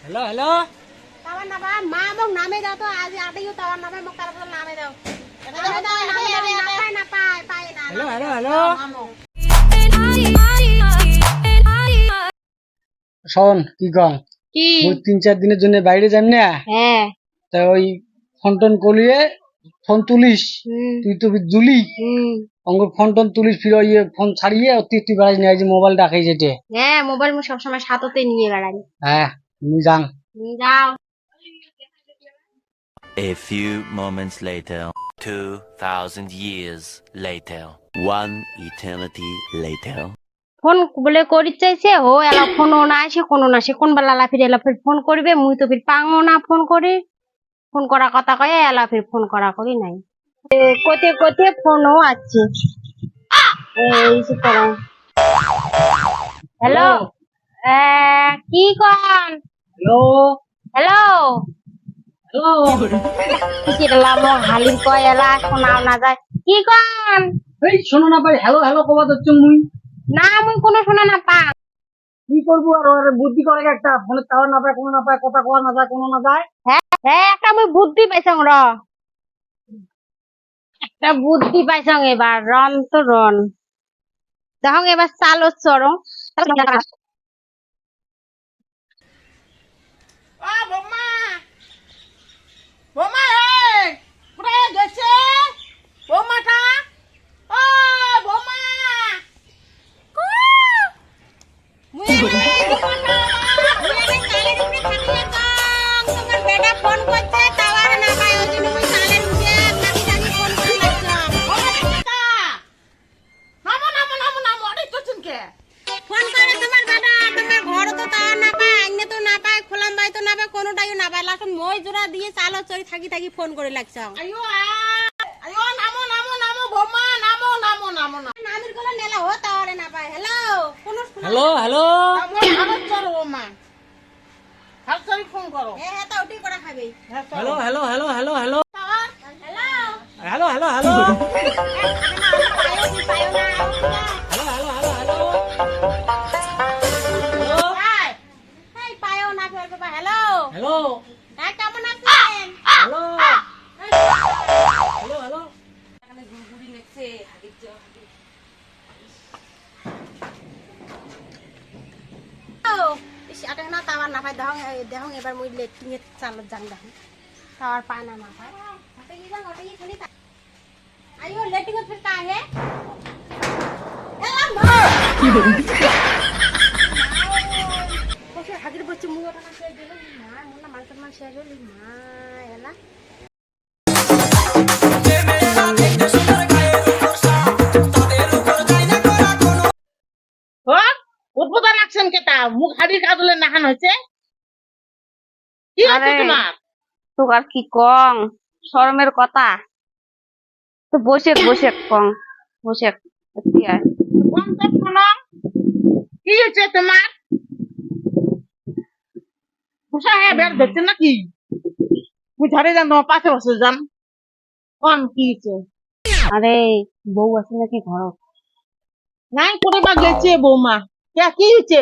Hello hello তাওয়ার নাবা মা মোক নামে দাও তো আজি আটেও তাওয়ার নামে মোক তার বদল নামে দাও নামে দাও নামে না পায় পায় না हेलो हेलो हेलो শোন কি কম কি ওই 3-4 দিনের জন্য বাইরে যাই না হ্যাঁ তা ওই ফোন টোন কলিয়ে ফোন তুলিস তুই তো জুলি অঙ্গ ফোন টোন তুলিস ফির ওই ফোন ছাড়িয়ে তুই বেড়াস না এই যে মোবাইল রাখাই যেতে হ্যাঁ মোবাইল মু সব সময় সাথে নিয়ে বেড়াই হ্যাঁ তুমি যান যাও A few moments later, 2,000 years later, one eternity later. Phone বলে করি চাইছে ও এলা ফোন না আসে কোনো না সে কোন বেলা লা ফিরে এলা ফির ফোন করবে মুই তো ফির পাঙো না ফোন করে ফোন করা কথা কয়ে এলা ফির ফোন করা করি নাই কোতে কোতে ফোনও আছে এই সে করো হ্যালো কি কন হ্যালো হ্যালো হ্যালো কিরলা মো হালির কয় এলা শোনাও না যায় কি কন এই শোনো না ভাই হ্যালো হ্যালো কবা দচ্ছ মুই না মুই কোনো শোনা না পা কি করবো আর ওর বুদ্ধি করে একটা ফোনে টাওয়ার না পায় কোনো না পায় কথা কওয়া না যায় কোনো না যায় হ্যাঁ একটা মুই বুদ্ধি পাইছং র একটা বুদ্ধি পাইছং এবার রন তো রন দেখং এবার চালো চড়ো বৌমা বৌমা কোথায় গেছে বৌমাটা ও বৌমা তোমার বেটা ফোন করছে টাওয়ার না পায় ওই জন্য মুই কালে ঢুকে থাকি থাকি ফোন করে লাগলাম নামো নামো নামো নামো অনেক করছেন কে ফোন করে তোমার বেটা তোমার ঘর তো টাওয়ার না পায় আইনে তো না পায় খোলাম বাই তো না পায় কোনোটাই না পায় লাস্ট মই জোড়া দিয়ে চালো চড়ি থাকি থাকি ফোন করে লাগছাম আইও আইও নামো নামো নামো বৌমা নামো নামো নামো নামির গলা নেলা ও টাওয়ারে না পায় হ্যালো কোন হ্যালো হ্যালো ভালো চলো বৌমা ভালো চড়ি ফোন করো হ্যাঁ হ্যাঁ তা ওটি করে খাবে hello hello hello hello hello hello hello hello hello পায়ো না হ্যালো হ্যালো হ্যালো হ্যালো এই পায়ো না ফের বাবা হ্যালো হ্যালো হ্যাঁ কেমন আছেন হ্যালো হ্যালো হ্যালো এখানে গুড়গুড়ি নেছে হাগির জল আটা না তাওয়ার না পায় দেখং এবার মুই লেট্রিং এর চাল যাং দেখং তাওয়ার পায় না না পায় হাতে কি যাং ওটা কি খালি আইও লেট্রিং এর ফির কা হে এলা মা কি বসে হাগির বচ্চে মুই ওটা না শেষ দিল মা মুন্না মালকার মান শেষ হল মা এলা উদ্বোধন লাগছেন কেটা মুখ হাড়ির কাজলে নাহান হয়েছে কি হয়েছে তোমার তোর কি কং শরমের কথা তো বসে বসে কং বসে কি আর কোন তো শোনো কি হয়েছে তোমার খুশা হ্যাঁ বের ধরছে নাকি তুই ঝরে যান তোমার পাশে বসে যান কোন কি হয়েছে আরে বউ আছে নাকি ঘর নাই করে বা গেছে বৌমা কে কি হয়েছে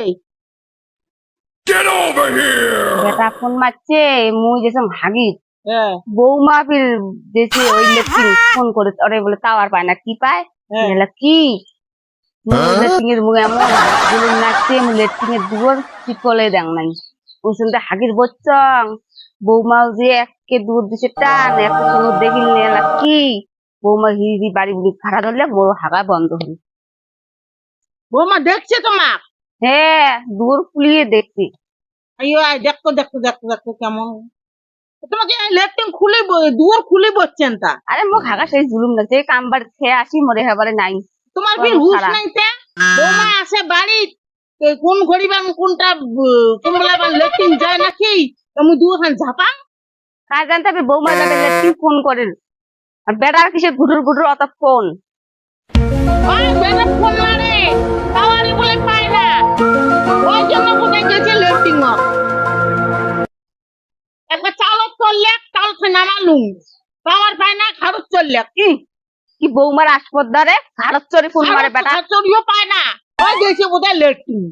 বেটা ফোন মারছে মুই যেসম হাগি হ্যাঁ বৌমা ফির দেশে ওই লেট্রিন ফোন করে ওরে বলে টাওয়ার পায় না কি পায় এলা কি লেট্রিন এর মুখে এমন গুলো নাচছে লেট্রিন এর দুয়ার চিকলে দেন নাই ওই সঙ্গে হাগির বচ্চং বৌমাও যে একে দূর দিছে টান এত সুন্দর দেখিল এলা কি বৌমা হিরি বাড়ি বুড়ি খাড়া ধরলে মোর হাগা বন্ধ হল বৌমা দেখছে তোমার হ্যাঁ দূর ফুলিয়ে দেখছি আইও আই দেখো দেখো দেখো দেখো কেমন তোমাকে লেট্রিন খুলে দুয়ার খুলে বসছেন তা আরে মোক হাগা সেই জুলুম লাগছে কামবার খেয়ে আসি মরে হেবারে নাই তোমার ফির হুশ নাই তে বৌমা আসে বাড়ি কোন ঘড়িবার কোনটা কোন বেলা লেট্রিন যায় নাকি তুমি দুখান ঝাপা কাজ জানতে হবে বৌমা যাবে লেট্রিন ফোন করেন আর বেটার কিসে গুটুর গুটুর অত ফোন ওই বেটা ফোন মারে টাওয়ারি বলে পায় না ওই জন্য কোথায় গেছে লেট্রিন একবার চালত চললে চাল নামালুম টাওয়ার পায় না খারুচ চললে কি বৌমার আসপদ্দারে ভারত চরি ফোন মারে বেটা চড়িও পায় না ওই গেছে বোধহয় লেট্রিন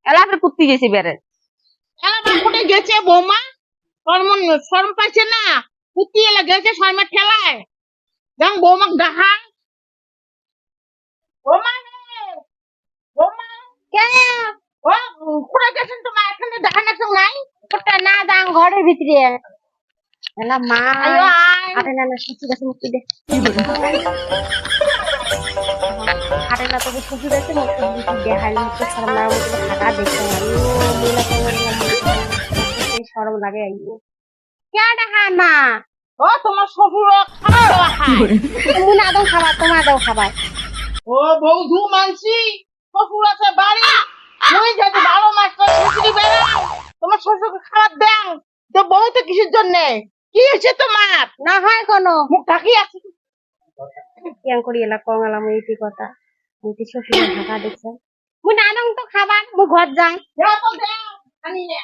এলা ফের কুত্তি গেছি বেড়ে খেলা কোটে গেছে বৌমা শরম পাইছে না কুতি এলে গেছে শর্মা খেলায় দেখ বৌমাক দেখা বৌমা রে, বৌমা কে ও কোটে গেছেন তোমার এখানে দেখা না কেউ নাই কোটা না দাং ঘরের ভিতরে এলা মা আয়ো আয় আরে না না শুচি গাছে মুক্তি দে আরে না তোকে শুচি গাছে মুক্তি দিতে দেখাই মুক্তি শরম লাগার মতো থাকা দেখতে এই শরম লাগে আইবো কে দেখা না ও তোমার শ্বশুর খাওয়া দাওয়া খায় তুমি না দাও খাবার তোমার দাও খাবার ও বৌধু মানসি শ্বশুর আছে বাড়ি তুই যদি 12 মাস করে শ্বশুরি বেড়াও তোমার শ্বশুরকে খাবার দেন তো বউ তো কিসের জন্য কি হয়েছে তোমার না হয় কোনো মুখ ঢাকি আছে কেন করি এলা কং এলা মুই এই কথা মুই শ্বশুর থাকা দেখছ মুই না দাও তো খাবার মুই ঘর যাই দেও তো দেও আনি নে